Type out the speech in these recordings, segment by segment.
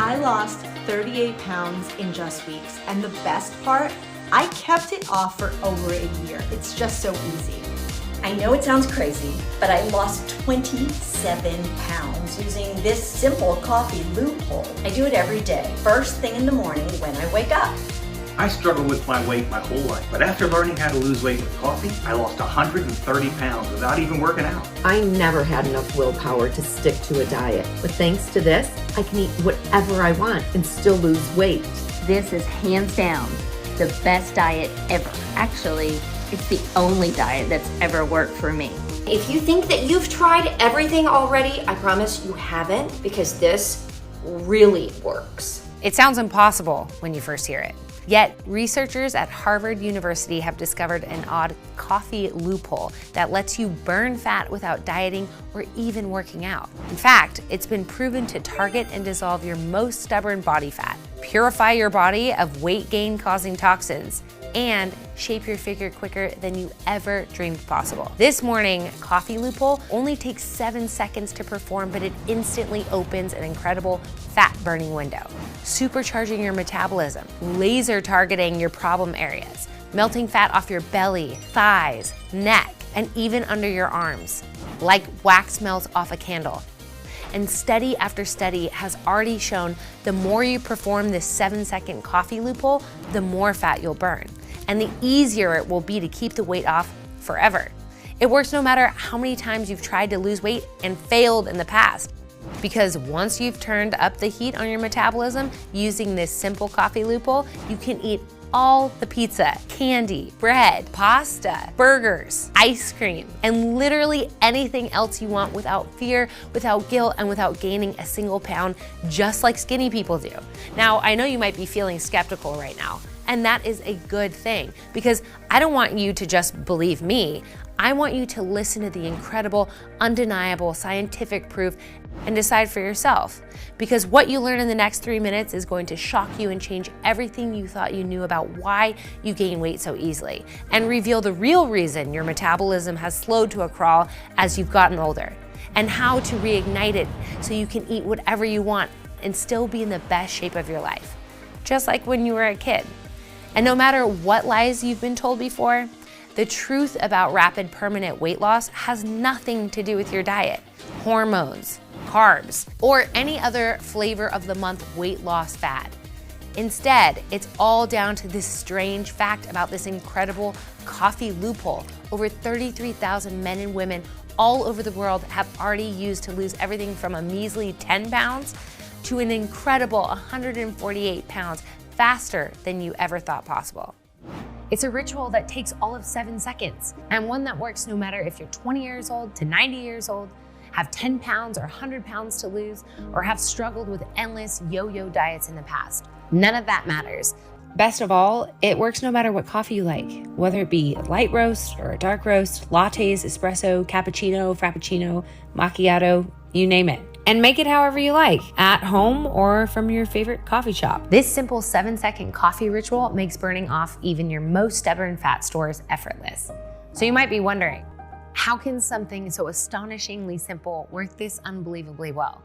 I lost 38 pounds in just weeks, and the best part, I kept it off for over a year. It's just so easy. I know it sounds crazy, but I lost 27 pounds using this simple coffee loophole. I do it every day, first thing in the morning when I wake up. I struggled with my weight my whole life, but after learning how to lose weight with coffee, I lost 130 pounds without even working out. I never had enough willpower to stick to a diet, but thanks to this, I can eat whatever I want and still lose weight. This is hands down the best diet ever. Actually, it's the only diet that's ever worked for me. If you think that you've tried everything already, I promise you haven't, because this really works. It sounds impossible when you first hear it. Yet, researchers at Harvard University have discovered an odd coffee loophole that lets you burn fat without dieting or even working out. In fact, it's been proven to target and dissolve your most stubborn body fat, purify your body of weight gain causing toxins, and shape your figure quicker than you ever dreamed possible. This morning, coffee loophole only takes 7 seconds to perform, but it instantly opens an incredible fat burning window, supercharging your metabolism, laser targeting your problem areas, melting fat off your belly, thighs, neck, and even under your arms, like wax melts off a candle. And study after study has already shown the more you perform this 7-second coffee loophole, the more fat you'll burn, and the easier it will be to keep the weight off forever. It works no matter how many times you've tried to lose weight and failed in the past. Because once you've turned up the heat on your metabolism using this simple coffee loophole, you can eat all the pizza, candy, bread, pasta, burgers, ice cream, and literally anything else you want without fear, without guilt, and without gaining a single pound, just like skinny people do. Now, I know you might be feeling skeptical right now, and that is a good thing, because I don't want you to just believe me. I want you to listen to the incredible, undeniable scientific proof and decide for yourself. Because what you learn in the next 3 minutes is going to shock you and change everything you thought you knew about why you gain weight so easily, and reveal the real reason your metabolism has slowed to a crawl as you've gotten older, and how to reignite it so you can eat whatever you want and still be in the best shape of your life, just like when you were a kid. And no matter what lies you've been told before, the truth about rapid permanent weight loss has nothing to do with your diet, hormones, carbs, or any other flavor of the month weight loss fad. Instead, it's all down to this strange fact about this incredible coffee loophole over 33,000 men and women all over the world have already used to lose everything from a measly 10 pounds to an incredible 148 pounds faster than you ever thought possible. It's a ritual that takes all of 7 seconds, and one that works no matter if you're 20 years old to 90 years old, have 10 pounds or 100 pounds to lose, or have struggled with endless yo-yo diets in the past. None of that matters. Best of all, it works no matter what coffee you like, whether it be light roast or dark roast, lattes, espresso, cappuccino, frappuccino, macchiato, you name it. And make it however you like, at home or from your favorite coffee shop. This simple 7-second coffee ritual makes burning off even your most stubborn fat stores effortless. So you might be wondering, how can something so astonishingly simple work this unbelievably well?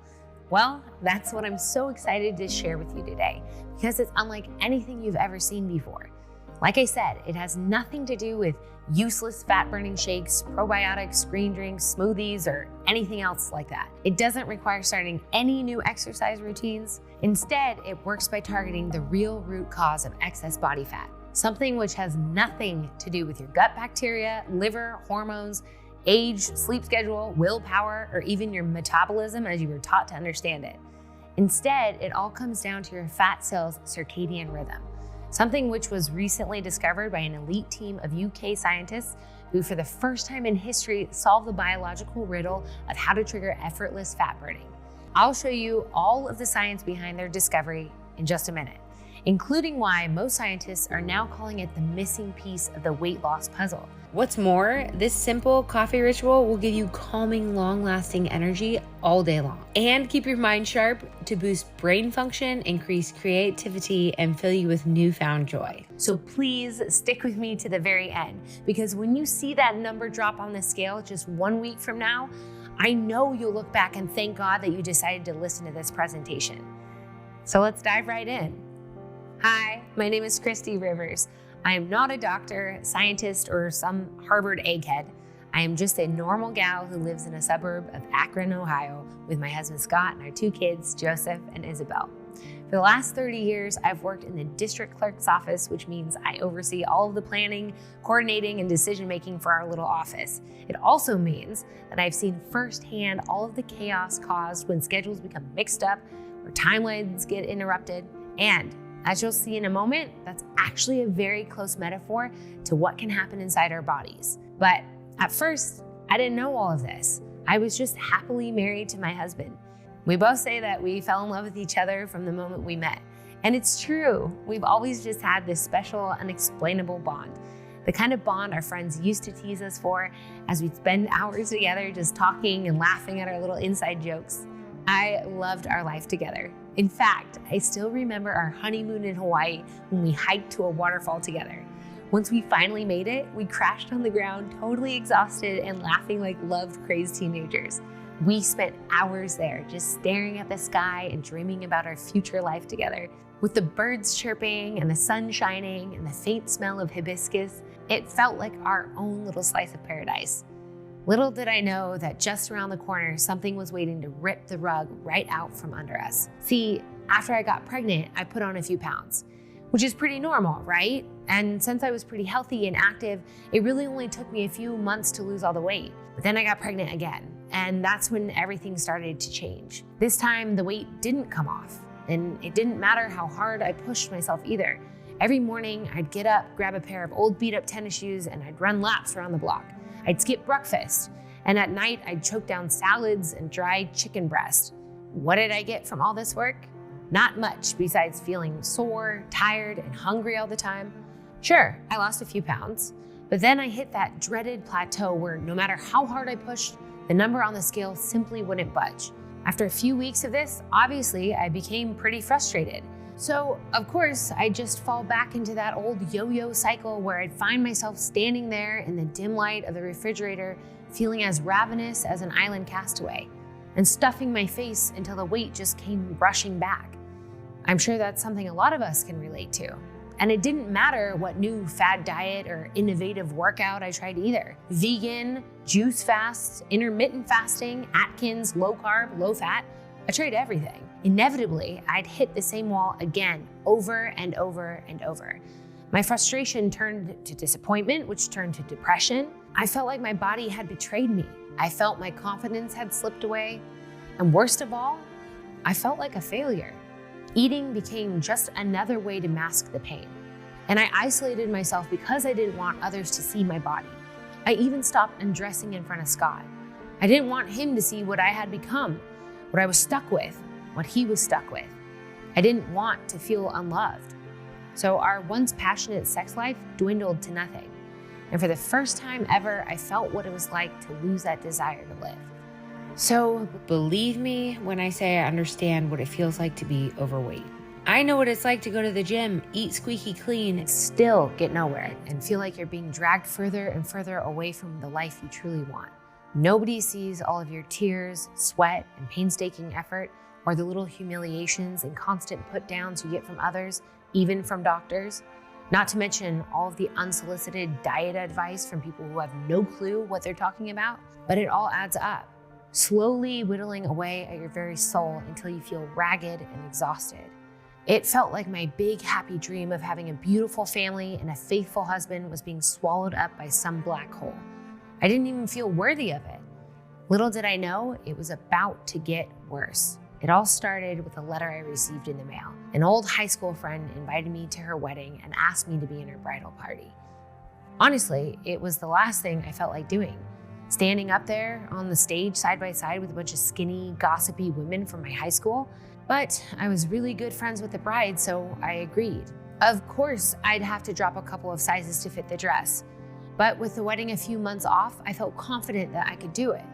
Well, that's what I'm so excited to share with you today, because it's unlike anything you've ever seen before. Like I said, it has nothing to do with useless fat-burning shakes, probiotics, green drinks, smoothies, or anything else like that. It doesn't require starting any new exercise routines. Instead, it works by targeting the real root cause of excess body fat, something which has nothing to do with your gut bacteria, liver, hormones, age, sleep schedule, willpower, or even your metabolism as you were taught to understand it. Instead, it all comes down to your fat cells' circadian rhythm, something which was recently discovered by an elite team of UK scientists who, for the first time in history, solved the biological riddle of how to trigger effortless fat burning. I'll show you all of the science behind their discovery in just a minute, including why most scientists are now calling it the missing piece of the weight loss puzzle. What's more, this simple coffee ritual will give you calming, long-lasting energy all day long and keep your mind sharp to boost brain function, increase creativity, and fill you with newfound joy. So please stick with me to the very end, because when you see that number drop on the scale just 1 week from now, I know you'll look back and thank God that you decided to listen to this presentation. So let's dive right in. Hi, my name is Christy Rivers. I am not a doctor, scientist, or some Harvard egghead. I am just a normal gal who lives in a suburb of Akron, Ohio, with my husband Scott and our 2 kids, Joseph and Isabel. For the last 30 years, I've worked in the district clerk's office, which means I oversee all of the planning, coordinating, and decision-making for our little office. It also means that I've seen firsthand all of the chaos caused when schedules become mixed up or timelines get interrupted. And as you'll see in a moment, that's actually a very close metaphor to what can happen inside our bodies. But at first, I didn't know all of this. I was just happily married to my husband. We both say that we fell in love with each other from the moment we met. And it's true. We've always just had this special, unexplainable bond. The kind of bond our friends used to tease us for as we'd spend hours together just talking and laughing at our little inside jokes. I loved our life together. In fact, I still remember our honeymoon in Hawaii when we hiked to a waterfall together. Once we finally made it, we crashed on the ground, totally exhausted and laughing like love-crazed teenagers. We spent hours there just staring at the sky and dreaming about our future life together. With the birds chirping and the sun shining and the faint smell of hibiscus, it felt like our own little slice of paradise. Little did I know that just around the corner, something was waiting to rip the rug right out from under us. See, after I got pregnant, I put on a few pounds, which is pretty normal, right? And since I was pretty healthy and active, it really only took me a few months to lose all the weight. But then I got pregnant again, and that's when everything started to change. This time, the weight didn't come off, and it didn't matter how hard I pushed myself either. Every morning, I'd get up, grab a pair of old beat-up tennis shoes, and I'd run laps around the block. I'd skip breakfast, and at night, I'd choke down salads and dried chicken breast. What did I get from all this work? Not much besides feeling sore, tired, and hungry all the time. Sure, I lost a few pounds, but then I hit that dreaded plateau where no matter how hard I pushed, the number on the scale simply wouldn't budge. After a few weeks of this, obviously, I became pretty frustrated. So, of course, I'd just fall back into that old yo-yo cycle where I'd find myself standing there in the dim light of the refrigerator, feeling as ravenous as an island castaway, and stuffing my face until the weight just came rushing back. I'm sure that's something a lot of us can relate to. And it didn't matter what new fad diet or innovative workout I tried either. Vegan, juice fasts, intermittent fasting, Atkins, low carb, low fat. I tried everything. Inevitably, I'd hit the same wall again, over and over and over. My frustration turned to disappointment, which turned to depression. I felt like my body had betrayed me. I felt my confidence had slipped away. And worst of all, I felt like a failure. Eating became just another way to mask the pain. And I isolated myself because I didn't want others to see my body. I even stopped undressing in front of Scott. I didn't want him to see what I had become, what I was stuck with, what he was stuck with. I didn't want to feel unloved. So our once passionate sex life dwindled to nothing. And for the first time ever, I felt what it was like to lose that desire to live. So believe me when I say I understand what it feels like to be overweight. I know what it's like to go to the gym, eat squeaky clean, and still get nowhere and feel like you're being dragged further and further away from the life you truly want. Nobody sees all of your tears, sweat, and painstaking effort, or the little humiliations and constant put-downs you get from others, even from doctors. Not to mention all of the unsolicited diet advice from people who have no clue what they're talking about, but it all adds up, slowly whittling away at your very soul until you feel ragged and exhausted. It felt like my big happy dream of having a beautiful family and a faithful husband was being swallowed up by some black hole. I didn't even feel worthy of it. Little did I know, it was about to get worse. It all started with a letter I received in the mail. An old high school friend invited me to her wedding and asked me to be in her bridal party. Honestly, it was the last thing I felt like doing. Standing up there on the stage side by side with a bunch of skinny, gossipy women from my high school. But I was really good friends with the bride, so I agreed. Of course, I'd have to drop a couple of sizes to fit the dress. But with the wedding a few months off, I felt confident that I could do it.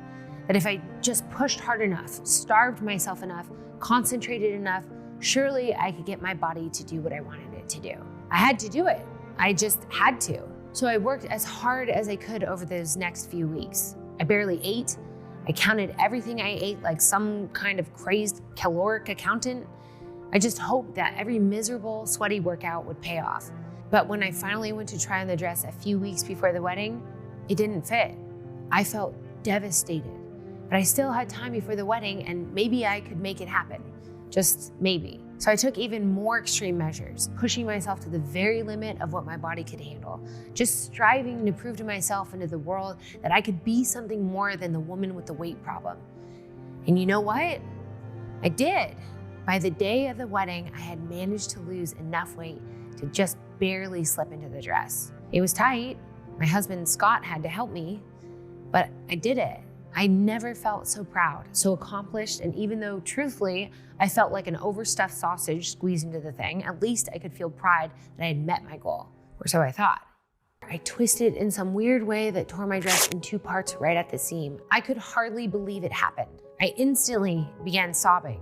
That if I just pushed hard enough, starved myself enough, concentrated enough, surely I could get my body to do what I wanted it to do. I had to do it. I just had to. So I worked as hard as I could over those next few weeks. I barely ate. I counted everything I ate like some kind of crazed caloric accountant. I just hoped that every miserable, sweaty workout would pay off. But when I finally went to try on the dress a few weeks before the wedding, it didn't fit. I felt devastated, but I still had time before the wedding and maybe I could make it happen. Just maybe. So I took even more extreme measures, pushing myself to the very limit of what my body could handle, just striving to prove to myself and to the world that I could be something more than the woman with the weight problem. And you know what? I did. By the day of the wedding, I had managed to lose enough weight to just barely slip into the dress. It was tight. My husband, Scott, had to help me, but I did it. I never felt so proud, so accomplished, and even though, truthfully, I felt like an overstuffed sausage squeezed into the thing, at least I could feel pride that I had met my goal, or so I thought. I twisted in some weird way that tore my dress in 2 parts right at the seam. I could hardly believe it happened. I instantly began sobbing.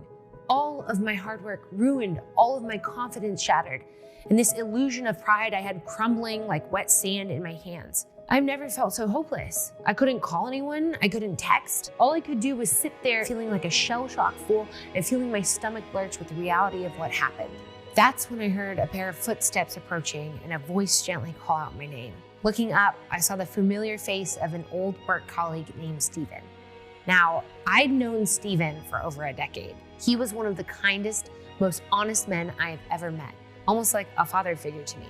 All of my hard work ruined, all of my confidence shattered, and this illusion of pride I had crumbling like wet sand in my hands. I've never felt so hopeless. I couldn't call anyone, I couldn't text. All I could do was sit there feeling like a shell-shocked fool and feeling my stomach lurch with the reality of what happened. That's when I heard a pair of footsteps approaching and a voice gently call out my name. Looking up, I saw the familiar face of an old work colleague named Steven. Now, I'd known Steven for over a decade. He was one of the kindest, most honest men I have ever met, almost like a father figure to me.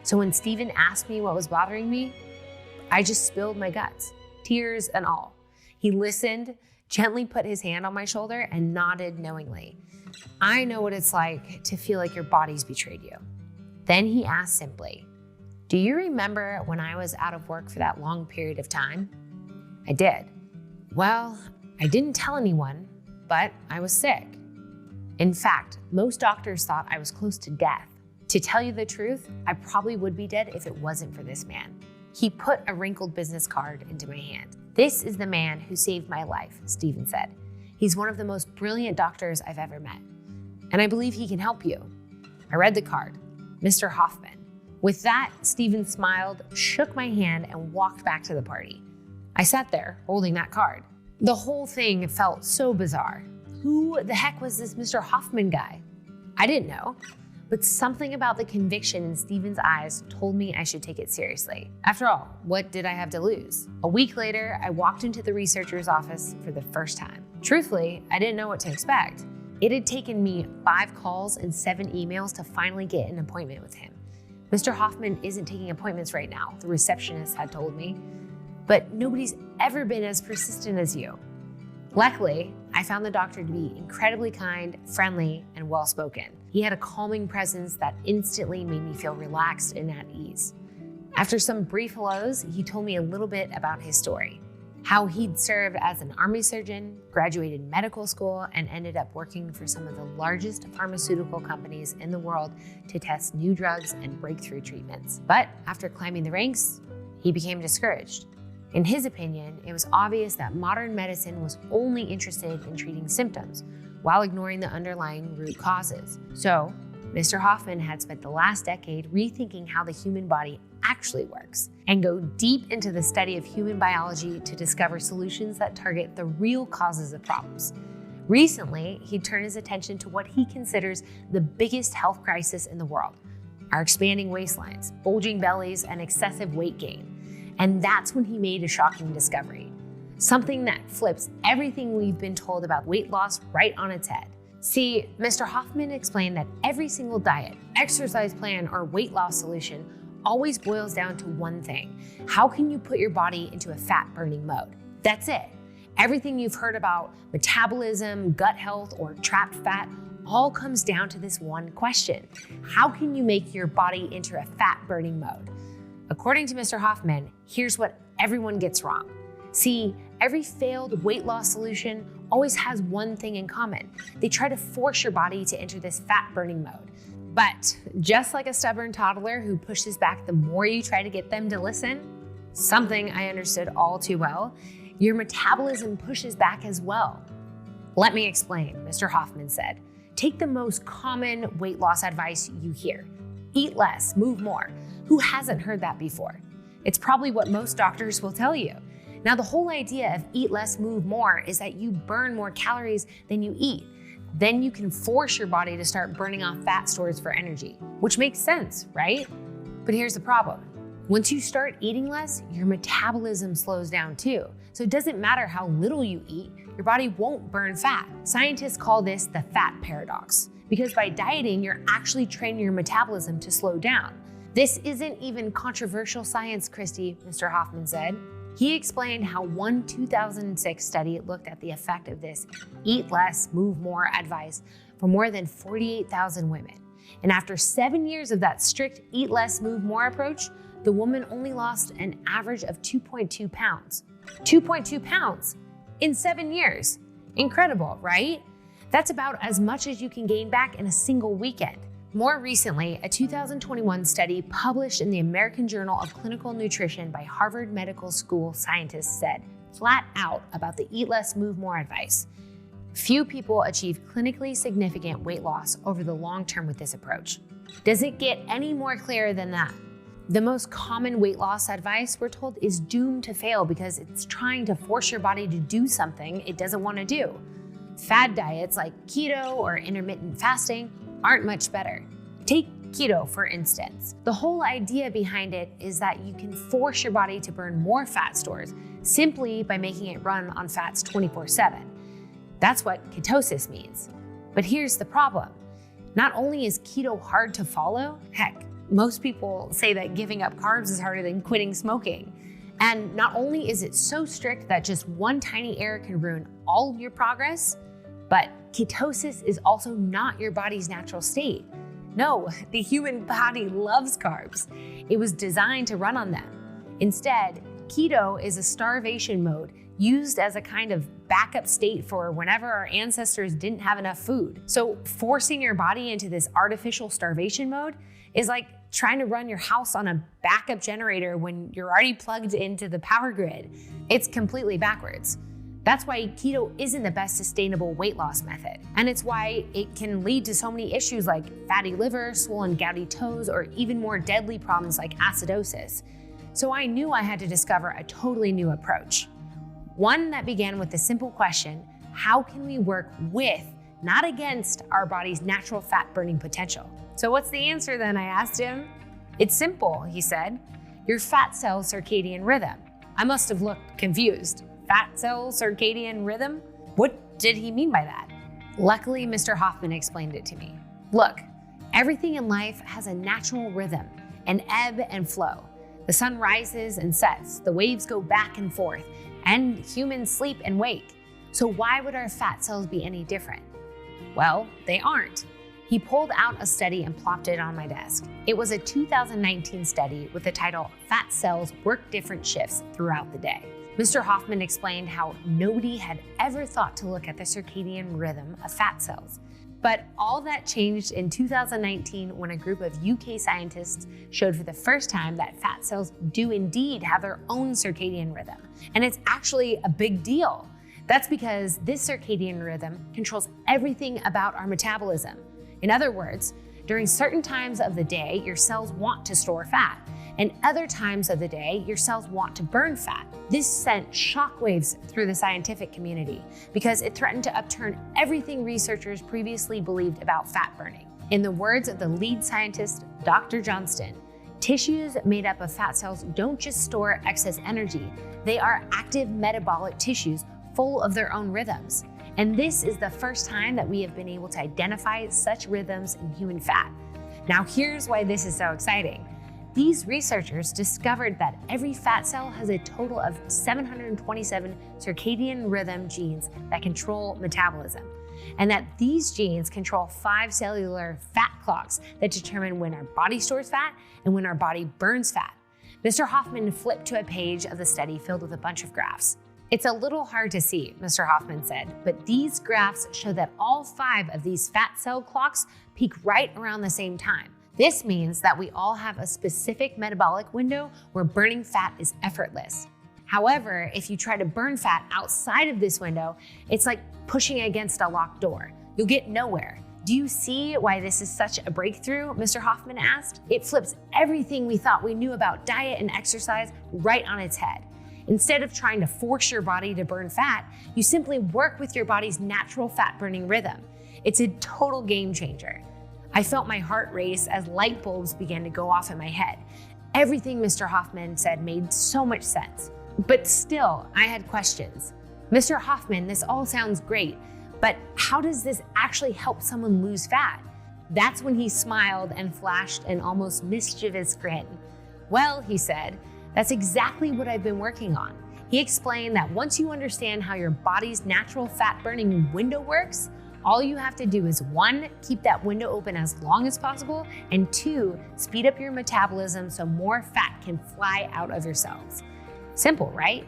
So when Steven asked me what was bothering me, I just spilled my guts, tears and all. He listened, gently put his hand on my shoulder and nodded knowingly. I know what it's like to feel like your body's betrayed you. Then he asked simply, "Do you remember when I was out of work for that long period of time?" I did. Well, I didn't tell anyone, but I was sick. In fact, most doctors thought I was close to death. To tell you the truth, I probably would be dead if it wasn't for this man. He put a wrinkled business card into my hand. "This is the man who saved my life," Steven said. "He's one of the most brilliant doctors I've ever met, and I believe he can help you." I read the card, Mr. Hoffman. With that, Steven smiled, shook my hand, and walked back to the party. I sat there, holding that card. The whole thing felt so bizarre. Who the heck was this Mr. Hoffman guy? I didn't know. But something about the conviction in Steven's eyes told me I should take it seriously. After all, what did I have to lose? A week later, I walked into the researcher's office for the first time. Truthfully, I didn't know what to expect. It had taken me 5 calls and 7 emails to finally get an appointment with him. "Mr. Hoffman isn't taking appointments right now," the receptionist had told me. "But nobody's ever been as persistent as you." Luckily, I found the doctor to be incredibly kind, friendly, and well-spoken. He had a calming presence that instantly made me feel relaxed and at ease. After some brief hellos, he told me a little bit about his story. How he'd served as an army surgeon, graduated medical school, and ended up working for some of the largest pharmaceutical companies in the world to test new drugs and breakthrough treatments. But after climbing the ranks, he became discouraged. In his opinion, it was obvious that modern medicine was only interested in treating symptoms while ignoring the underlying root causes. So, Mr. Hoffman had spent the last decade rethinking how the human body actually works and go deep into the study of human biology to discover solutions that target the real causes of problems. Recently, he turned his attention to what he considers the biggest health crisis in the world: our expanding waistlines, bulging bellies, and excessive weight gain. And that's when he made a shocking discovery, something that flips everything we've been told about weight loss right on its head. See, Mr. Hoffman explained that every single diet, exercise plan, or weight loss solution always boils down to one thing: how can you put your body into a fat-burning mode? That's it. Everything you've heard about metabolism, gut health, or trapped fat all comes down to this one question: how can you make your body into a fat-burning mode? According to Mr. Hoffman, here's what everyone gets wrong. See, every failed weight loss solution always has one thing in common. They try to force your body to enter this fat-burning mode. But just like a stubborn toddler who pushes back the more you try to get them to listen, something I understood all too well, your metabolism pushes back as well. Let me explain, Mr. Hoffman said. Take the most common weight loss advice you hear. Eat less, move more. Who hasn't heard that before? It's probably what most doctors will tell you. Now, the whole idea of eat less, move more is that you burn more calories than you eat. then you can force your body to start burning off fat stores for energy, which makes sense, right? But here's the problem. Once you start eating less, your metabolism slows down too. So it doesn't matter how little you eat, your body won't burn fat. Scientists call this the fat paradox, because by dieting, you're actually training your metabolism to slow down. This isn't even controversial science, Christy, Mr. Hoffman said. He explained how one 2006 study looked at the effect of this eat less, move more advice for more than 48,000 women. And after 7 years of that strict eat less, move more approach, the woman only lost an average of 2.2 pounds. 2.2 pounds in 7 years. Incredible, right? That's about as much as you can gain back in a single weekend. More recently, a 2021 study published in the American Journal of Clinical Nutrition by Harvard Medical School scientists said flat out about the eat less, move more advice. Few people achieve clinically significant weight loss over the long term with this approach. Does it get any more clear than that? The most common weight loss advice, we're told, is doomed to fail because it's trying to force your body to do something it doesn't want to do. Fad diets like keto or intermittent fasting aren't much better. Take keto, for instance. The whole idea behind it is that you can force your body to burn more fat stores simply by making it run on fats 24/7. That's what ketosis means. But here's the problem. Not only is keto hard to follow, heck, most people say that giving up carbs is harder than quitting smoking. And not only is it so strict that just one tiny error can ruin all of your progress, but ketosis is also not your body's natural state. No, the human body loves carbs. It was designed to run on them. Instead, keto is a starvation mode used as a kind of backup state for whenever our ancestors didn't have enough food. So forcing your body into this artificial starvation mode is like trying to run your house on a backup generator when you're already plugged into the power grid. It's completely backwards. That's why keto isn't the best sustainable weight loss method. And it's why it can lead to so many issues like fatty liver, swollen gouty toes, or even more deadly problems like acidosis. So I knew I had to discover a totally new approach. One that began with the simple question, how can we work with, not against, our body's natural fat burning potential? So what's the answer then, I asked him. It's simple, he said. Your fat cell circadian rhythm. I must have looked confused. Fat cell circadian rhythm? What did he mean by that? Luckily, Mr. Hoffman explained it to me. Look, everything in life has a natural rhythm, an ebb and flow. The sun rises and sets, the waves go back and forth, and humans sleep and wake. So why would our fat cells be any different? Well, they aren't. He pulled out a study and plopped it on my desk. It was a 2019 study with the title, Fat Cells Work Different Shifts Throughout the Day. Mr. Hoffman explained how nobody had ever thought to look at the circadian rhythm of fat cells. But all that changed in 2019 when a group of UK scientists showed for the first time that fat cells do indeed have their own circadian rhythm. And it's actually a big deal. That's because this circadian rhythm controls everything about our metabolism. In other words, during certain times of the day, your cells want to store fat, and other times of the day, your cells want to burn fat. This sent shockwaves through the scientific community because it threatened to upturn everything researchers previously believed about fat burning. In the words of the lead scientist, Dr. Johnston, tissues made up of fat cells don't just store excess energy, they are active metabolic tissues full of their own rhythms. And this is the first time that we have been able to identify such rhythms in human fat. Now here's why this is so exciting. These researchers discovered that every fat cell has a total of 727 circadian rhythm genes that control metabolism, and that these genes control 5 cellular fat clocks that determine when our body stores fat and when our body burns fat. Mr. Hoffman flipped to a page of the study filled with a bunch of graphs. It's a little hard to see, Mr. Hoffman said, but these graphs show that all 5 of these fat cell clocks peak right around the same time. This means that we all have a specific metabolic window where burning fat is effortless. However, if you try to burn fat outside of this window, it's like pushing against a locked door. You'll get nowhere. Do you see why this is such a breakthrough? Mr. Hoffman asked. It flips everything we thought we knew about diet and exercise right on its head. Instead of trying to force your body to burn fat, you simply work with your body's natural fat burning rhythm. It's a total game changer. I felt my heart race as light bulbs began to go off in my head. Everything Mr. Hoffman said made so much sense. But still, I had questions. Mr. Hoffman, this all sounds great, but how does this actually help someone lose fat? That's when he smiled and flashed an almost mischievous grin. Well, he said, that's exactly what I've been working on. He explained that once you understand how your body's natural fat-burning window works, all you have to do is 1, keep that window open as long as possible, and 2, speed up your metabolism so more fat can fly out of your cells. Simple, right?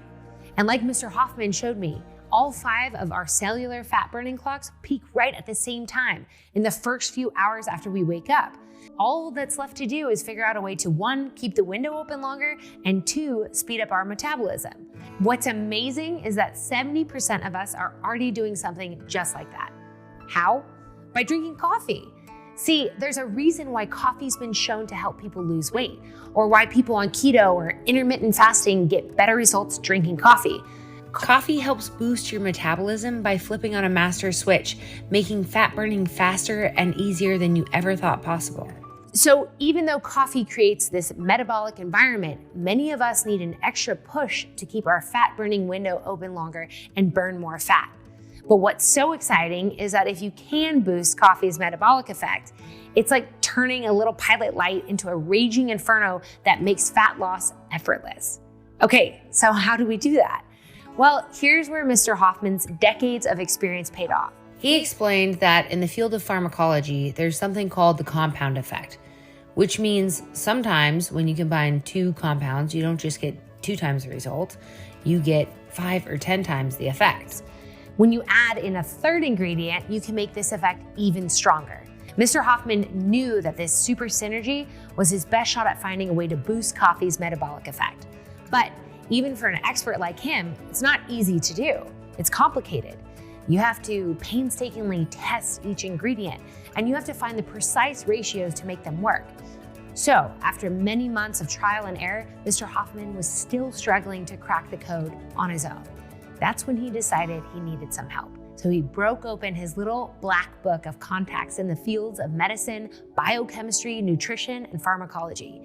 And like Mr. Hoffman showed me, all 5 of our cellular fat-burning clocks peak right at the same time in the first few hours after we wake up. All that's left to do is figure out a way to 1, keep the window open longer, and 2, speed up our metabolism. What's amazing is that 70% of us are already doing something just like that. How? By drinking coffee. See, there's a reason why coffee's been shown to help people lose weight, or why people on keto or intermittent fasting get better results drinking coffee. Coffee helps boost your metabolism by flipping on a master switch, making fat burning faster and easier than you ever thought possible. So even though coffee creates this metabolic environment, many of us need an extra push to keep our fat burning window open longer and burn more fat. But what's so exciting is that if you can boost coffee's metabolic effect, it's like turning a little pilot light into a raging inferno that makes fat loss effortless. Okay, so how do we do that? Well, here's where Mr. Hoffman's decades of experience paid off. He explained that in the field of pharmacology, there's something called the compound effect, which means sometimes when you combine 2 compounds, you don't just get 2 times the result, you get 5 or 10 times the effect. When you add in a 3rd ingredient, you can make this effect even stronger. Mr. Hoffman knew that this super synergy was his best shot at finding a way to boost coffee's metabolic effect. But even for an expert like him, it's not easy to do. It's complicated. You have to painstakingly test each ingredient, and you have to find the precise ratios to make them work. So, after many months of trial and error, Mr. Hoffman was still struggling to crack the code on his own. That's when he decided he needed some help. So he broke open his little black book of contacts in the fields of medicine, biochemistry, nutrition, and pharmacology.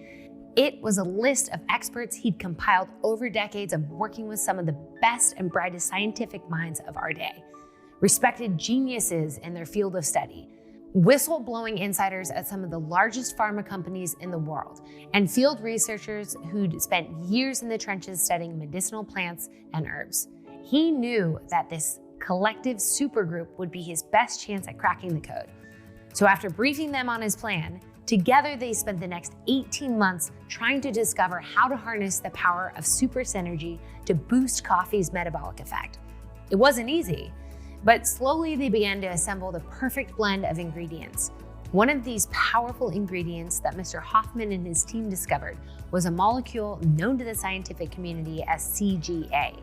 It was a list of experts he'd compiled over decades of working with some of the best and brightest scientific minds of our day. Respected geniuses in their field of study, whistle-blowing insiders at some of the largest pharma companies in the world, and field researchers who'd spent years in the trenches studying medicinal plants and herbs. He knew that this collective supergroup would be his best chance at cracking the code. So after briefing them on his plan, together they spent the next 18 months trying to discover how to harness the power of super synergy to boost coffee's metabolic effect. It wasn't easy, but slowly they began to assemble the perfect blend of ingredients. One of these powerful ingredients that Mr. Hoffman and his team discovered was a molecule known to the scientific community as CGA.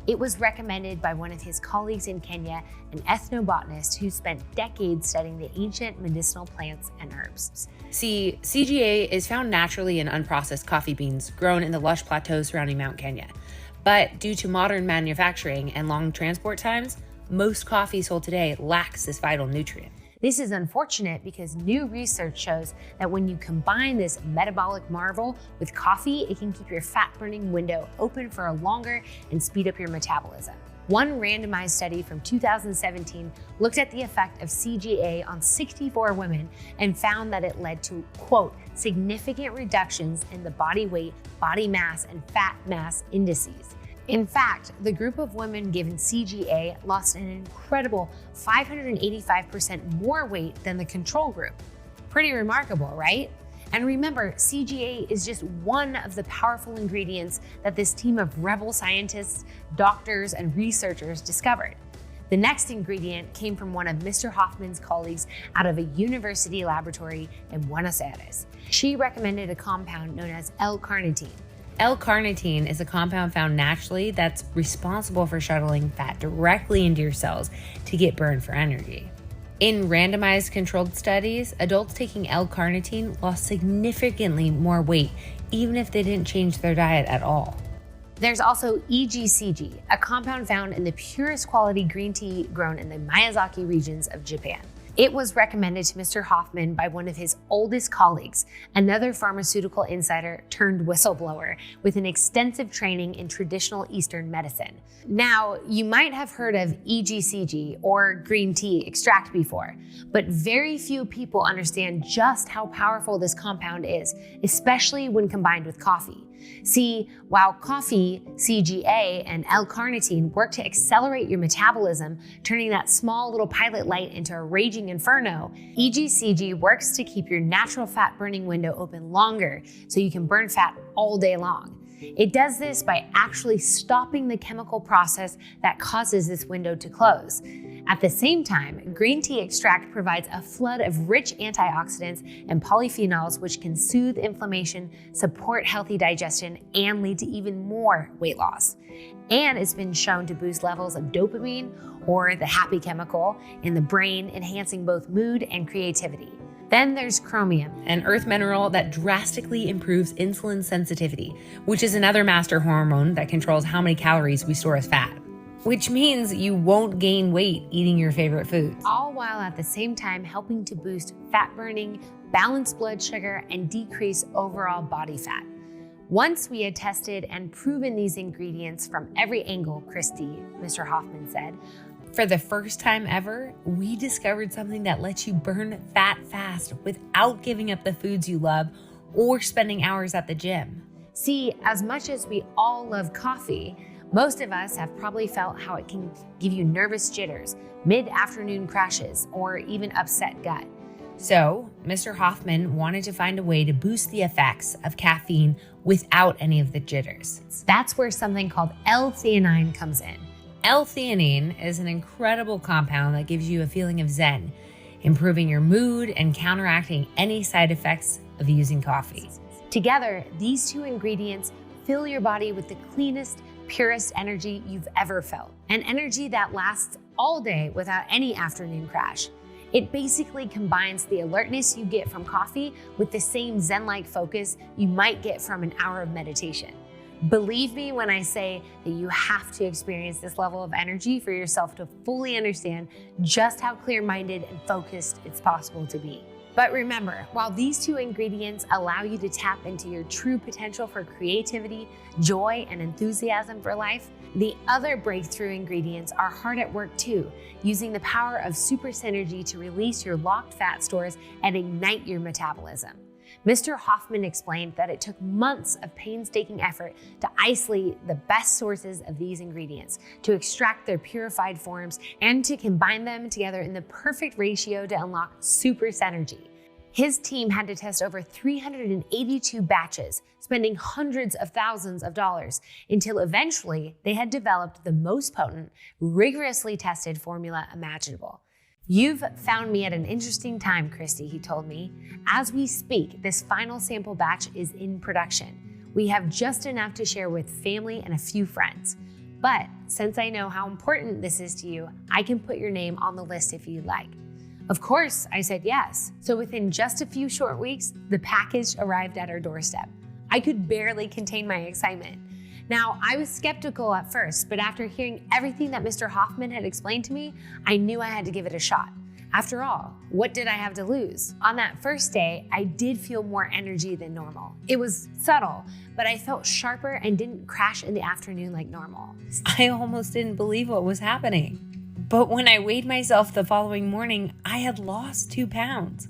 It was recommended by one of his colleagues in Kenya, an ethnobotanist who spent decades studying the ancient medicinal plants and herbs. See, CGA is found naturally in unprocessed coffee beans grown in the lush plateaus surrounding Mount Kenya. But due to modern manufacturing and long transport times, most coffee sold today lacks this vital nutrient. This is unfortunate because new research shows that when you combine this metabolic marvel with coffee, it can keep your fat-burning window open for a longer and speed up your metabolism. One randomized study from 2017 looked at the effect of CGA on 64 women and found that it led to, quote, significant reductions in the body weight, body mass, and fat mass indices. In fact, the group of women given CGA lost an incredible 585% more weight than the control group. Pretty remarkable, right? And remember, CGA is just one of the powerful ingredients that this team of rebel scientists, doctors, and researchers discovered. The next ingredient came from one of Mr. Hoffman's colleagues out of a university laboratory in Buenos Aires. She recommended a compound known as L-carnitine. L-carnitine is a compound found naturally that's responsible for shuttling fat directly into your cells to get burned for energy. In randomized controlled studies, adults taking L-carnitine lost significantly more weight, even if they didn't change their diet at all. There's also EGCG, a compound found in the purest quality green tea grown in the Miyazaki regions of Japan. It was recommended to Mr. Hoffman by one of his oldest colleagues, another pharmaceutical insider turned whistleblower with an extensive training in traditional Eastern medicine. Now, you might have heard of EGCG or green tea extract before, but very few people understand just how powerful this compound is, especially when combined with coffee. See, while coffee, CGA, and L-carnitine work to accelerate your metabolism, turning that small little pilot light into a raging inferno, EGCG works to keep your natural fat burning window open longer so you can burn fat all day long. It does this by actually stopping the chemical process that causes this window to close. At the same time, green tea extract provides a flood of rich antioxidants and polyphenols which can soothe inflammation, support healthy digestion, and lead to even more weight loss. And it's been shown to boost levels of dopamine, or the happy chemical, in the brain, enhancing both mood and creativity. Then there's chromium, an earth mineral that drastically improves insulin sensitivity, which is another master hormone that controls how many calories we store as fat. Which means you won't gain weight eating your favorite foods. All while at the same time helping to boost fat burning, balance blood sugar, and decrease overall body fat. Once we had tested and proven these ingredients from every angle, Christy, Mr. Hoffman said, for the first time ever, we discovered something that lets you burn fat fast without giving up the foods you love or spending hours at the gym. See, as much as we all love coffee, most of us have probably felt how it can give you nervous jitters, mid-afternoon crashes, or even upset gut. So, Mr. Hoffman wanted to find a way to boost the effects of caffeine without any of the jitters. That's where something called L-theanine comes in. L-theanine is an incredible compound that gives you a feeling of zen, improving your mood and counteracting any side effects of using coffee. Together, these two ingredients fill your body with the cleanest, purest energy you've ever felt. An energy that lasts all day without any afternoon crash. It basically combines the alertness you get from coffee with the same zen-like focus you might get from an hour of meditation. Believe me when I say that you have to experience this level of energy for yourself to fully understand just how clear-minded and focused it's possible to be. But remember, while these two ingredients allow you to tap into your true potential for creativity, joy, and enthusiasm for life, the other breakthrough ingredients are hard at work too, using the power of super synergy to release your locked fat stores and ignite your metabolism. Mr. Hoffman explained that it took months of painstaking effort to isolate the best sources of these ingredients, to extract their purified forms, and to combine them together in the perfect ratio to unlock super synergy. His team had to test over 382 batches, spending hundreds of thousands of dollars, until eventually they had developed the most potent, rigorously tested formula imaginable. You've found me at an interesting time, Christy, he told me. As we speak, this final sample batch is in production. We have just enough to share with family and a few friends. But since I know how important this is to you, I can put your name on the list if you'd like. Of course, I said yes. So within just a few short weeks, the package arrived at our doorstep. I could barely contain my excitement. Now, I was skeptical at first, but after hearing everything that Mr. Hoffman had explained to me, I knew I had to give it a shot. After all, what did I have to lose? On that first day, I did feel more energy than normal. It was subtle, but I felt sharper and didn't crash in the afternoon like normal. I almost didn't believe what was happening. But when I weighed myself the following morning, I had lost 2 pounds.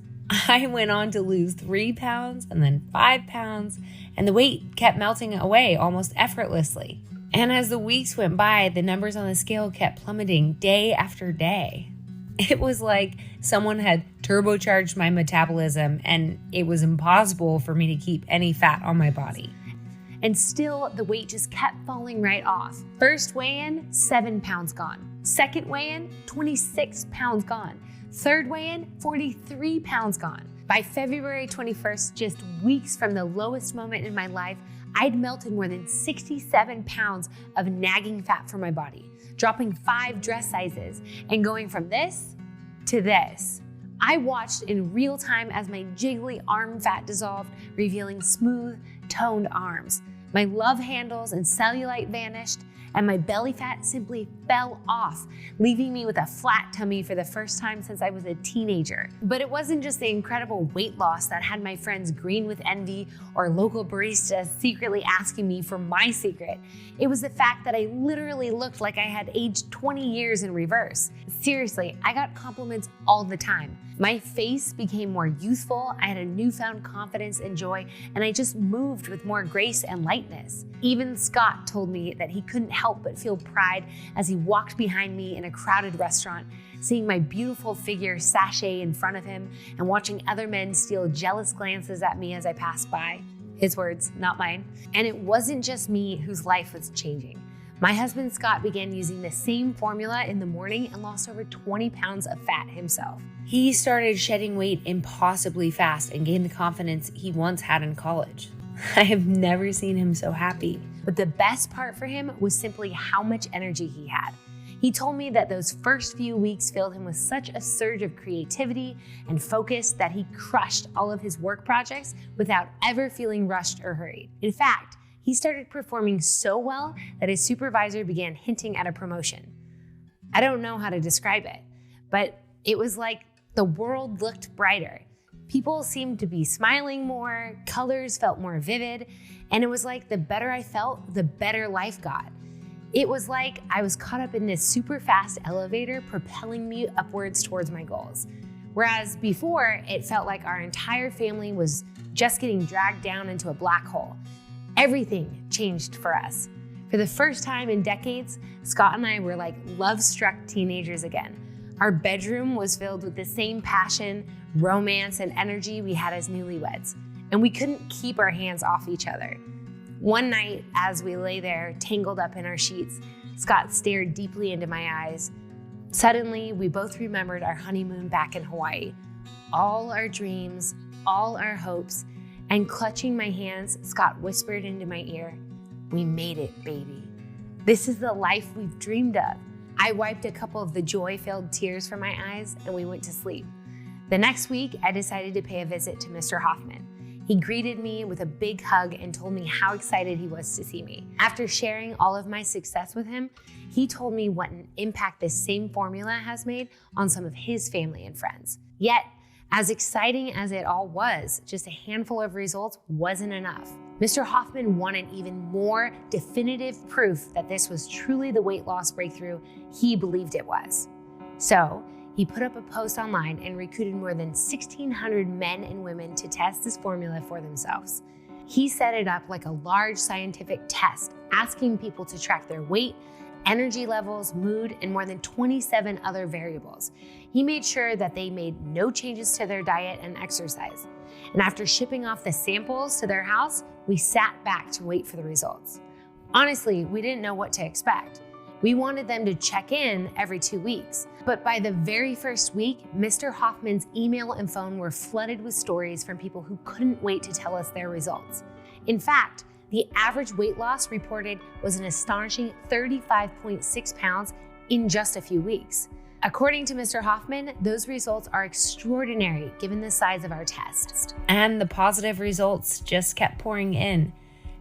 I went on to lose 3 pounds and then 5 pounds, and the weight kept melting away almost effortlessly. And as the weeks went by, the numbers on the scale kept plummeting day after day. It was like someone had turbocharged my metabolism, and it was impossible for me to keep any fat on my body. And still, the weight just kept falling right off. First weigh-in, 7 pounds gone. Second weigh-in, 26 pounds gone. Third weigh-in, 43 pounds gone. By February 21st, just weeks from the lowest moment in my life, I'd melted more than 67 pounds of nagging fat from my body, dropping 5 dress sizes, and going from this to this. I watched in real time as my jiggly arm fat dissolved, revealing smooth, toned arms. My love handles and cellulite vanished, and my belly fat simply fell off, leaving me with a flat tummy for the first time since I was a teenager. But it wasn't just the incredible weight loss that had my friends green with envy or local baristas secretly asking me for my secret. It was the fact that I literally looked like I had aged 20 years in reverse. Seriously, I got compliments all the time. My face became more youthful, I had a newfound confidence and joy, and I just moved with more grace and lightness. Even Scott told me that he couldn't help but feel pride as he walked behind me in a crowded restaurant, seeing my beautiful figure sashay in front of him and watching other men steal jealous glances at me as I passed by. His words, not mine. And it wasn't just me whose life was changing. My husband Scott began using the same formula in the morning and lost over 20 pounds of fat himself. He started shedding weight impossibly fast and gained the confidence he once had in college. I have never seen him so happy. But the best part for him was simply how much energy he had. He told me that those first few weeks filled him with such a surge of creativity and focus that he crushed all of his work projects without ever feeling rushed or hurried. In fact, he started performing so well that his supervisor began hinting at a promotion. I don't know how to describe it, but it was like the world looked brighter. People seemed to be smiling more, colors felt more vivid, and it was like the better I felt, the better life got. It was like I was caught up in this super fast elevator propelling me upwards towards my goals. Whereas before, it felt like our entire family was just getting dragged down into a black hole. Everything changed for us. For the first time in decades, Scott and I were like love-struck teenagers again. Our bedroom was filled with the same passion, romance, and energy we had as newlyweds, and we couldn't keep our hands off each other. One night, as we lay there, tangled up in our sheets, Scott stared deeply into my eyes. Suddenly, we both remembered our honeymoon back in Hawaii. All our dreams, all our hopes, and clutching my hands, Scott whispered into my ear, "We made it, baby. This is the life we've dreamed of." I wiped a couple of the joy-filled tears from my eyes and we went to sleep. The next week, I decided to pay a visit to Mr. Hoffman. He greeted me with a big hug and told me how excited he was to see me. After sharing all of my success with him, he told me what an impact this same formula has made on some of his family and friends. Yet, as exciting as it all was, just a handful of results wasn't enough. Mr. Hoffman wanted even more definitive proof that this was truly the weight loss breakthrough he believed it was. So, he put up a post online and recruited more than 1,600 men and women to test this formula for themselves. He set it up like a large scientific test, asking people to track their weight, energy levels, mood, and more than 27 other variables. He made sure that they made no changes to their diet and exercise. And after shipping off the samples to their house, we sat back to wait for the results. Honestly, we didn't know what to expect. We wanted them to check in every 2 weeks. But by the very first week, Mr. Hoffman's email and phone were flooded with stories from people who couldn't wait to tell us their results. In fact, the average weight loss reported was an astonishing 35.6 pounds in just a few weeks. According to Mr. Hoffman, those results are extraordinary given the size of our test. And the positive results just kept pouring in.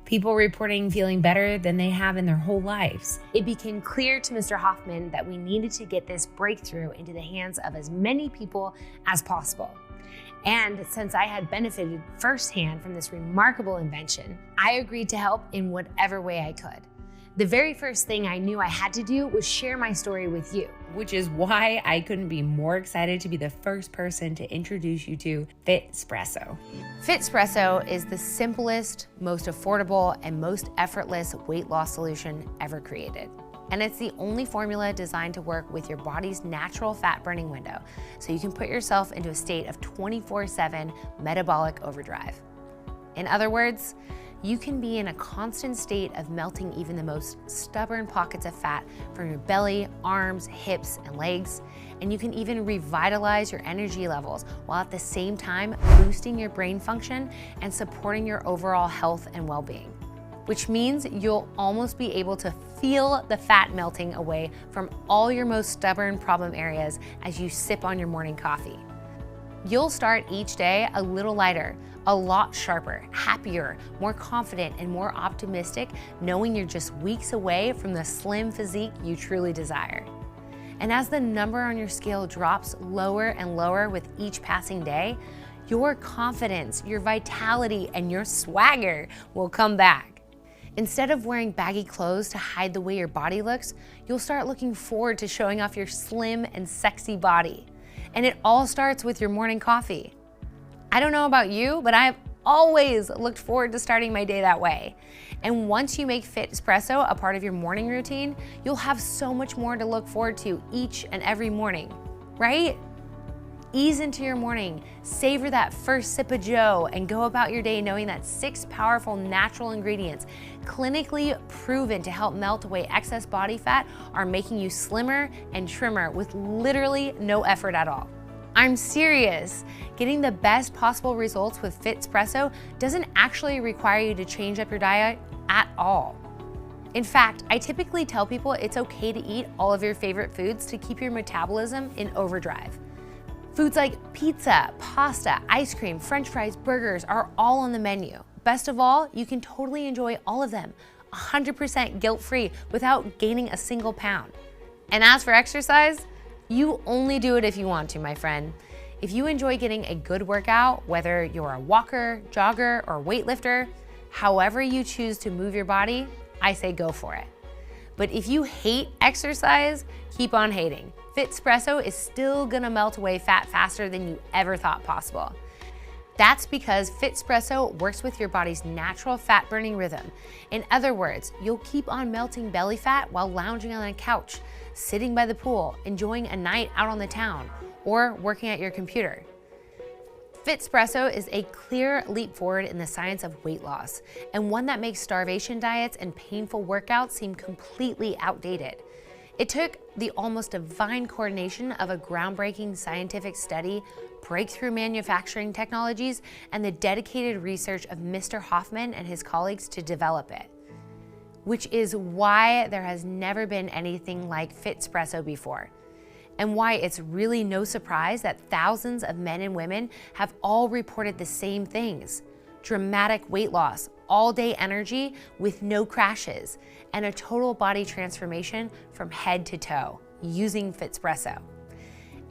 People reporting feeling better than they have in their whole lives. It became clear to Mr. Hoffman that we needed to get this breakthrough into the hands of as many people as possible. And since I had benefited firsthand from this remarkable invention, I agreed to help in whatever way I could. The very first thing I knew I had to do was share my story with you. Which is why I couldn't be more excited to be the first person to introduce you to FitSpresso. FitSpresso is the simplest, most affordable, and most effortless weight loss solution ever created. And it's the only formula designed to work with your body's natural fat burning window, so you can put yourself into a state of 24/7 metabolic overdrive. In other words, you can be in a constant state of melting even the most stubborn pockets of fat from your belly, arms, hips, and legs, and you can even revitalize your energy levels while at the same time boosting your brain function and supporting your overall health and well-being. Which means you'll almost be able to feel the fat melting away from all your most stubborn problem areas as you sip on your morning coffee. You'll start each day a little lighter, a lot sharper, happier, more confident, and more optimistic, knowing you're just weeks away from the slim physique you truly desire. And as the number on your scale drops lower and lower with each passing day, your confidence, your vitality, and your swagger will come back. Instead of wearing baggy clothes to hide the way your body looks, you'll start looking forward to showing off your slim and sexy body. And it all starts with your morning coffee. I don't know about you, but I've always looked forward to starting my day that way. And once you make FitSpresso a part of your morning routine, you'll have so much more to look forward to each and every morning, right? Ease into your morning, savor that first sip of Joe, and go about your day knowing that 6 powerful natural ingredients, clinically proven to help melt away excess body fat, are making you slimmer and trimmer with literally no effort at all. I'm serious. Getting the best possible results with FitSpresso doesn't actually require you to change up your diet at all. In fact, I typically tell people it's okay to eat all of your favorite foods to keep your metabolism in overdrive. Foods like pizza, pasta, ice cream, French fries, burgers are all on the menu. Best of all, you can totally enjoy all of them 100% guilt-free without gaining a single pound. And as for exercise, you only do it if you want to, my friend. If you enjoy getting a good workout, whether you're a walker, jogger, or weightlifter, however you choose to move your body, I say go for it. But if you hate exercise, keep on hating. FitSpresso is still gonna melt away fat faster than you ever thought possible. That's because FitSpresso works with your body's natural fat burning rhythm. In other words, you'll keep on melting belly fat while lounging on a couch, sitting by the pool, enjoying a night out on the town, or working at your computer. FitSpresso is a clear leap forward in the science of weight loss, and one that makes starvation diets and painful workouts seem completely outdated. It took the almost divine coordination of a groundbreaking scientific study, breakthrough manufacturing technologies, and the dedicated research of Mr. Hoffman and his colleagues to develop it. Which is why there has never been anything like FitSpresso before, and why it's really no surprise that thousands of men and women have all reported the same things: dramatic weight loss, all-day energy with no crashes, and a total body transformation from head to toe using FitSpresso.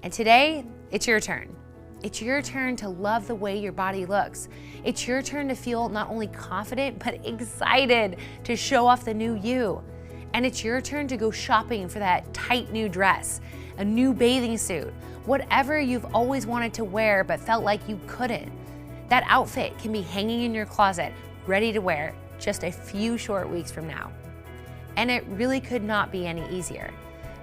And today, it's your turn. It's your turn to love the way your body looks. It's your turn to feel not only confident, but excited to show off the new you. And it's your turn to go shopping for that tight new dress, a new bathing suit, whatever you've always wanted to wear but felt like you couldn't. That outfit can be hanging in your closet, ready to wear just a few short weeks from now. And it really could not be any easier.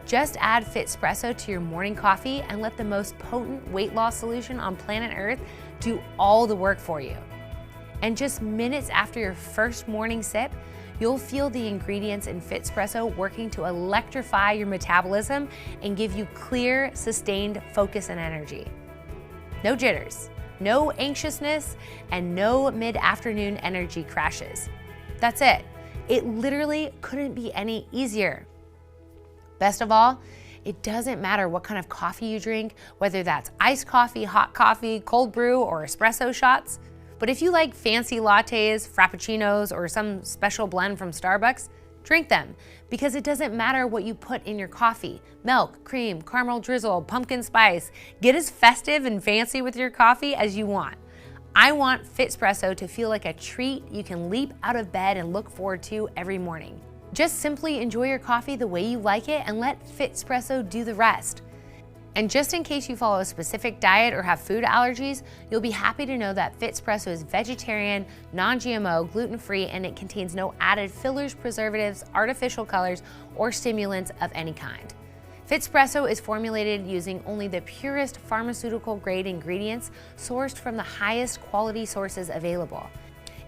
Just add FitSpresso to your morning coffee and let the most potent weight loss solution on planet Earth do all the work for you. And just minutes after your first morning sip, you'll feel the ingredients in FitSpresso working to electrify your metabolism and give you clear, sustained focus and energy. No jitters, no anxiousness, and no mid-afternoon energy crashes. That's it. It literally couldn't be any easier. Best of all, it doesn't matter what kind of coffee you drink, whether that's iced coffee, hot coffee, cold brew, or espresso shots. But if you like fancy lattes, frappuccinos, or some special blend from Starbucks, drink them, because it doesn't matter what you put in your coffee: milk, cream, caramel drizzle, pumpkin spice. Get as festive and fancy with your coffee as you want. I want FitSpresso to feel like a treat you can leap out of bed and look forward to every morning. Just simply enjoy your coffee the way you like it and let FitSpresso do the rest. And just in case you follow a specific diet or have food allergies, you'll be happy to know that FitSpresso is vegetarian, non-GMO, gluten-free, and it contains no added fillers, preservatives, artificial colors, or stimulants of any kind. FitSpresso is formulated using only the purest pharmaceutical-grade ingredients sourced from the highest quality sources available.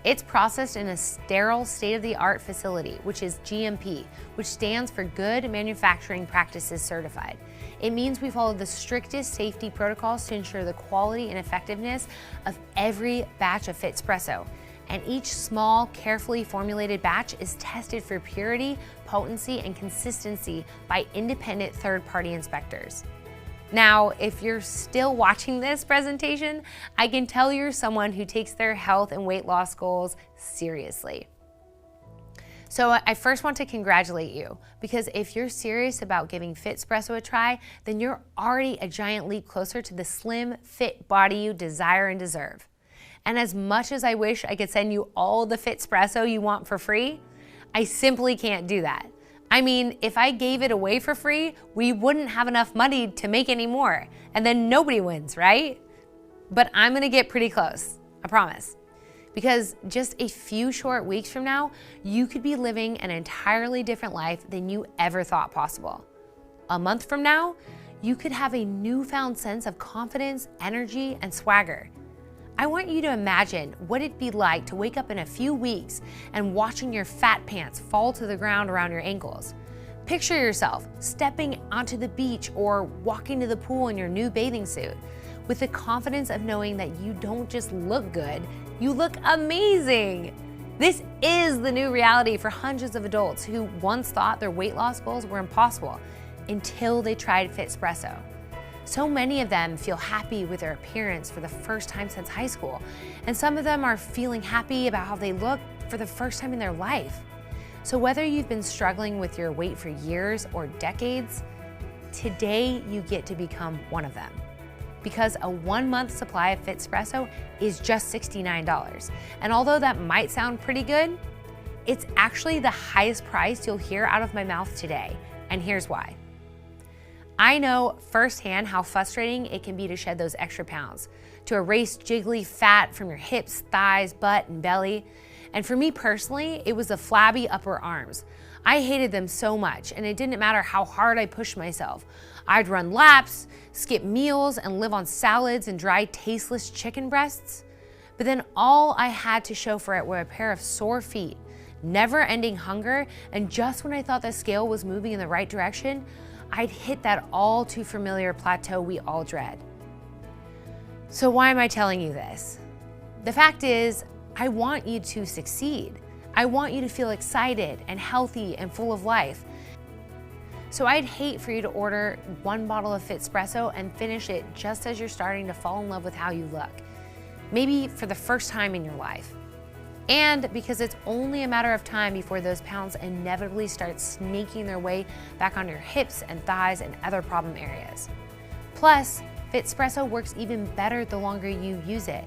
It's processed in a sterile, state-of-the-art facility, which is GMP, which stands for Good Manufacturing Practices Certified. It means we follow the strictest safety protocols to ensure the quality and effectiveness of every batch of FitSpresso. And each small, carefully formulated batch is tested for purity, potency, and consistency by independent third-party inspectors. Now, if you're still watching this presentation, I can tell you're someone who takes their health and weight loss goals seriously. So I first want to congratulate you, because if you're serious about giving FitSpresso a try, then you're already a giant leap closer to the slim, fit body you desire and deserve. And as much as I wish I could send you all the FitSpresso you want for free, I simply can't do that. I mean, if I gave it away for free, we wouldn't have enough money to make any more, and then nobody wins, right? But I'm gonna get pretty close, I promise. Because just a few short weeks from now, you could be living an entirely different life than you ever thought possible. A month from now, you could have a newfound sense of confidence, energy, and swagger. I want you to imagine what it'd be like to wake up in a few weeks and watching your fat pants fall to the ground around your ankles. Picture yourself stepping onto the beach or walking to the pool in your new bathing suit with the confidence of knowing that you don't just look good, you look amazing. This is the new reality for hundreds of adults who once thought their weight loss goals were impossible until they tried FitSpresso. So many of them feel happy with their appearance for the first time since high school, and some of them are feeling happy about how they look for the first time in their life. So whether you've been struggling with your weight for years or decades, today you get to become one of them. Because a 1-month supply of FitSpresso is just $69. And although that might sound pretty good, it's actually the highest price you'll hear out of my mouth today, and here's why. I know firsthand how frustrating it can be to shed those extra pounds, to erase jiggly fat from your hips, thighs, butt, and belly. And for me personally, it was the flabby upper arms. I hated them so much, and it didn't matter how hard I pushed myself. I'd run laps, skip meals, and live on salads and dry, tasteless chicken breasts. But then all I had to show for it were a pair of sore feet, never-ending hunger, and just when I thought the scale was moving in the right direction, I'd hit that all too familiar plateau we all dread. So why am I telling you this? The fact is, I want you to succeed. I want you to feel excited and healthy and full of life. So I'd hate for you to order 1 bottle of FitSpresso and finish it just as you're starting to fall in love with how you look, maybe for the first time in your life. And because it's only a matter of time before those pounds inevitably start sneaking their way back on your hips and thighs and other problem areas. Plus, FitSpresso works even better the longer you use it.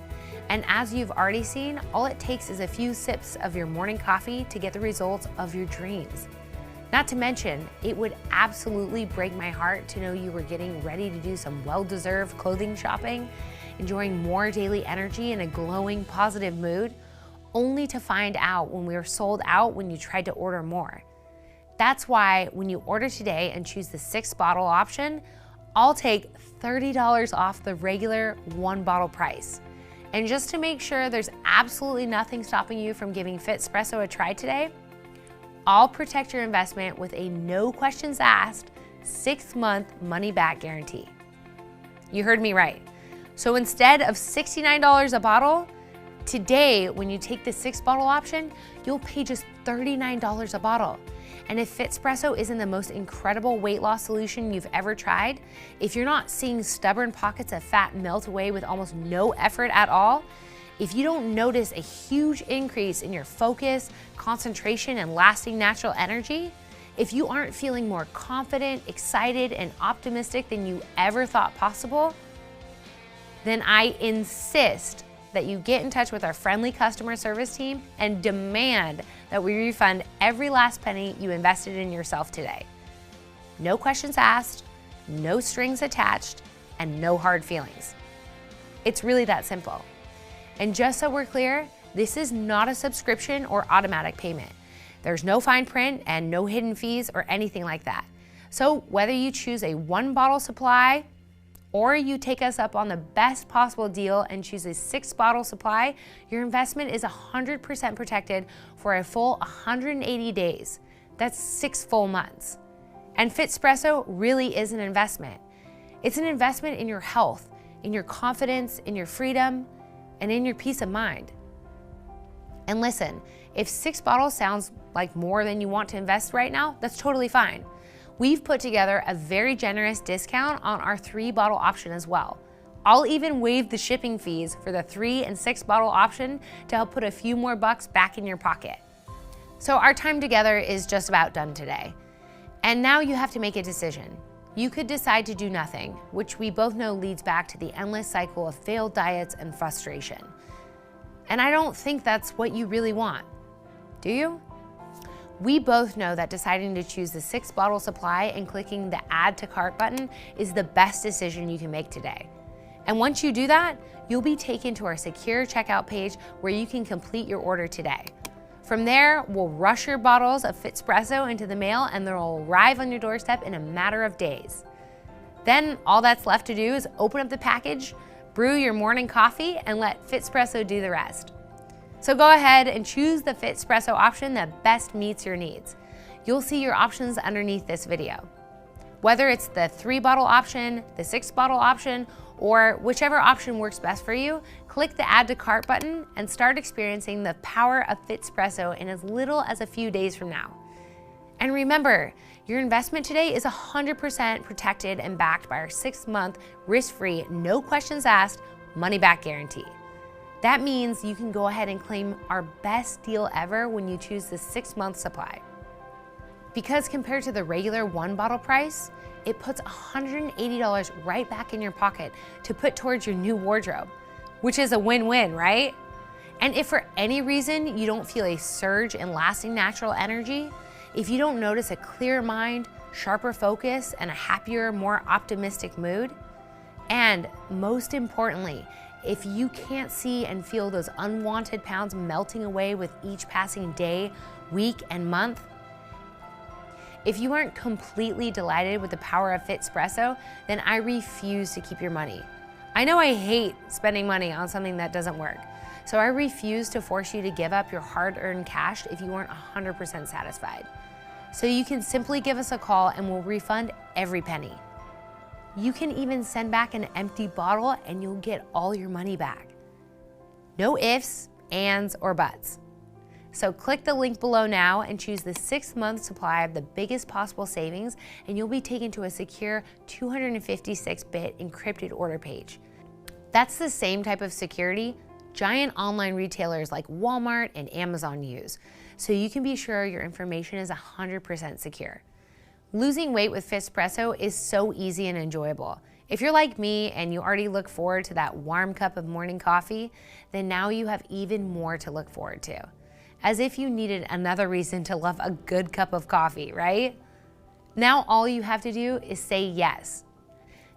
And as you've already seen, all it takes is a few sips of your morning coffee to get the results of your dreams. Not to mention, it would absolutely break my heart to know you were getting ready to do some well-deserved clothing shopping, enjoying more daily energy and a glowing, positive mood, only to find out when we were sold out when you tried to order more. That's why when you order today and choose the 6-bottle option, I'll take $30 off the regular 1-bottle price. And just to make sure there's absolutely nothing stopping you from giving FitSpresso a try today, I'll protect your investment with a no questions asked 6-month money-back guarantee. You heard me right. So instead of $69 a bottle, today, when you take the 6-bottle option, you'll pay just $39 a bottle. And if FitSpresso isn't the most incredible weight loss solution you've ever tried, if you're not seeing stubborn pockets of fat melt away with almost no effort at all, if you don't notice a huge increase in your focus, concentration, and lasting natural energy, if you aren't feeling more confident, excited, and optimistic than you ever thought possible, then I insist that you get in touch with our friendly customer service team and demand that we refund every last penny you invested in yourself today. No questions asked, no strings attached, and no hard feelings. It's really that simple. And just so we're clear, this is not a subscription or automatic payment. There's no fine print and no hidden fees or anything like that. So whether you choose a 1-bottle supply or you take us up on the best possible deal and choose a 6-bottle supply, your investment is 100% protected for a full 180 days. That's 6 full months. And FitSpresso really is an investment. It's an investment in your health, in your confidence, in your freedom, and in your peace of mind. And listen, if 6 bottles sounds like more than you want to invest right now, that's totally fine. We've put together a very generous discount on our 3-bottle option as well. I'll even waive the shipping fees for the 3 and 6 bottle option to help put a few more bucks back in your pocket. So our time together is just about done today. And now you have to make a decision. You could decide to do nothing, which we both know leads back to the endless cycle of failed diets and frustration. And I don't think that's what you really want. Do you? We both know that deciding to choose the 6-bottle supply and clicking the Add to Cart button is the best decision you can make today. And once you do that, you'll be taken to our secure checkout page where you can complete your order today. From there, we'll rush your bottles of FitSpresso into the mail and they'll arrive on your doorstep in a matter of days. Then all that's left to do is open up the package, brew your morning coffee, and let FitSpresso do the rest. So go ahead and choose the FitSpresso option that best meets your needs. You'll see your options underneath this video. Whether it's the 3-bottle option, the 6-bottle option, or whichever option works best for you, click the Add to Cart button and start experiencing the power of FitSpresso in as little as a few days from now. And remember, your investment today is 100% protected and backed by our 6-month risk-free, no questions asked, money-back guarantee. That means you can go ahead and claim our best deal ever when you choose the 6-month supply. Because compared to the regular 1-bottle price, it puts $180 right back in your pocket to put towards your new wardrobe, which is a win-win, right? And if for any reason you don't feel a surge in lasting natural energy, if you don't notice a clear mind, sharper focus, and a happier, more optimistic mood, and most importantly, if you can't see and feel those unwanted pounds melting away with each passing day, week, and month, if you aren't completely delighted with the power of FitSpresso, then I refuse to keep your money. I know I hate spending money on something that doesn't work, so I refuse to force you to give up your hard-earned cash if you aren't 100% satisfied. So you can simply give us a call and we'll refund every penny. You can even send back an empty bottle and you'll get all your money back. No ifs, ands, or buts. So click the link below now and choose the 6-month supply of the biggest possible savings and you'll be taken to a secure 256-bit encrypted order page. That's the same type of security giant online retailers like Walmart and Amazon use, so you can be sure your information is 100% secure. Losing weight with FitSpresso is so easy and enjoyable. If you're like me and you already look forward to that warm cup of morning coffee, then now you have even more to look forward to. As if you needed another reason to love a good cup of coffee, right? Now all you have to do is say yes.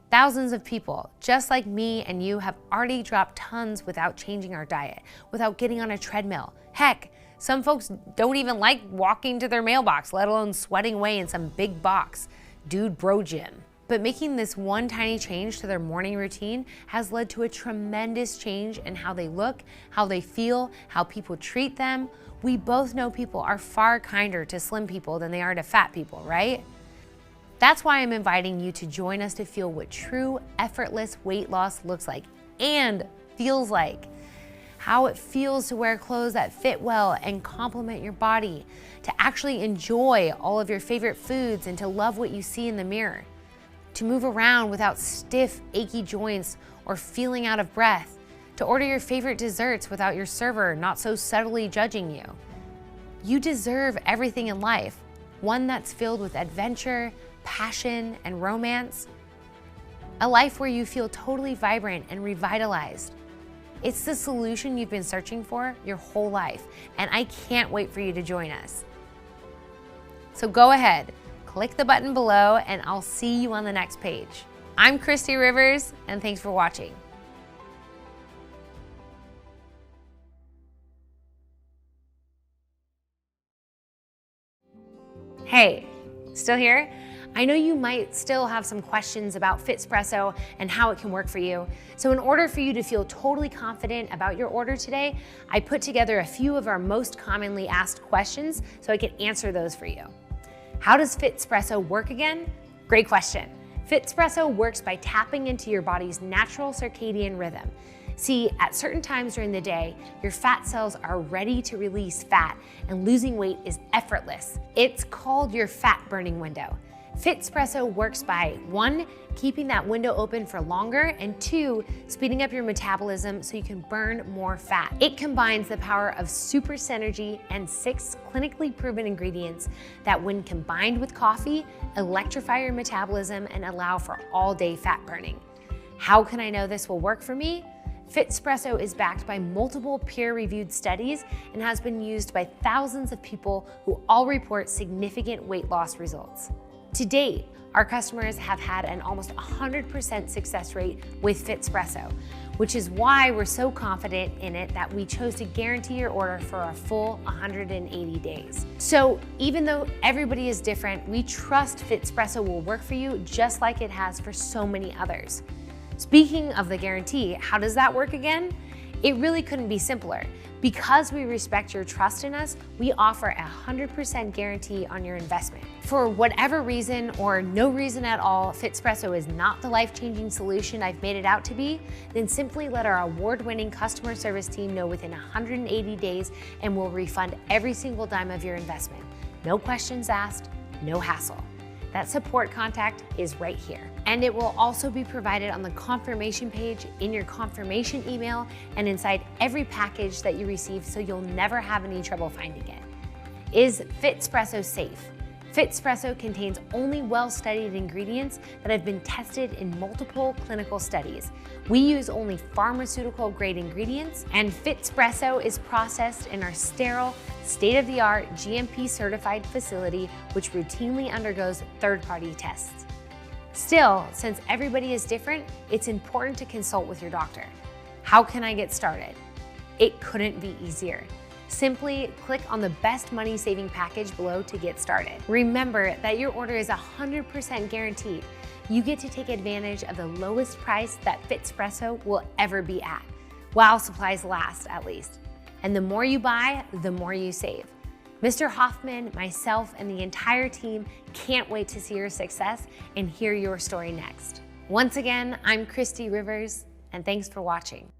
Thousands of people, just like me and you, have already dropped tons without changing our diet, without getting on a treadmill. Heck, some folks don't even like walking to their mailbox, let alone sweating away in some big box, dude bro gym. But making this one tiny change to their morning routine has led to a tremendous change in how they look, how they feel, how people treat them. We both know people are far kinder to slim people than they are to fat people, right? That's why I'm inviting you to join us to feel what true, effortless weight loss looks like and feels like. How it feels to wear clothes that fit well and complement your body, to actually enjoy all of your favorite foods and to love what you see in the mirror, to move around without stiff, achy joints or feeling out of breath, to order your favorite desserts without your server not so subtly judging you. You deserve everything in life, one that's filled with adventure, passion, and romance. A life where you feel totally vibrant and revitalized. It's the solution you've been searching for your whole life, and I can't wait for you to join us. So go ahead, click the button below, and I'll see you on the next page. I'm Christy Rivers, and thanks for watching. Hey, still here? I know you might still have some questions about FitSpresso and how it can work for you. So in order for you to feel totally confident about your order today, I put together a few of our most commonly asked questions so I can answer those for you. How does FitSpresso work again? Great question. FitSpresso works by tapping into your body's natural circadian rhythm. See, at certain times during the day, your fat cells are ready to release fat and losing weight is effortless. It's called your fat burning window. FitSpresso works by 1, keeping that window open for longer, and 2, speeding up your metabolism so you can burn more fat. It combines the power of super synergy and 6 clinically proven ingredients that, when combined with coffee, electrify your metabolism and allow for all-day fat burning. How can I know this will work for me? FitSpresso is backed by multiple peer-reviewed studies and has been used by thousands of people who all report significant weight loss results. To date, our customers have had an almost 100% success rate with FitSpresso, which is why we're so confident in it that we chose to guarantee your order for a full 180 days. So even though everybody is different, we trust FitSpresso will work for you just like it has for so many others. Speaking of the guarantee, how does that work again? It really couldn't be simpler. Because we respect your trust in us, we offer a 100% guarantee on your investment. For whatever reason or no reason at all, FitSpresso is not the life-changing solution I've made it out to be, then simply let our award-winning customer service team know within 180 days and we'll refund every single dime of your investment. No questions asked, no hassle. That support contact is right here. And it will also be provided on the confirmation page, in your confirmation email, and inside every package that you receive, so you'll never have any trouble finding it. Is FitSpresso safe? FitSpresso contains only well-studied ingredients that have been tested in multiple clinical studies. We use only pharmaceutical-grade ingredients, and FitSpresso is processed in our sterile, state-of-the-art GMP-certified facility, which routinely undergoes third-party tests. Still, since everybody is different, it's important to consult with your doctor. How can I get started? It couldn't be easier. Simply click on the best money-saving package below to get started. Remember that your order is 100% guaranteed. You get to take advantage of the lowest price that FitSpresso will ever be at, while supplies last at least. And the more you buy, the more you save. Mr. Hoffman, myself, and the entire team can't wait to see your success and hear your story next. Once again, I'm Christy Rivers, and thanks for watching.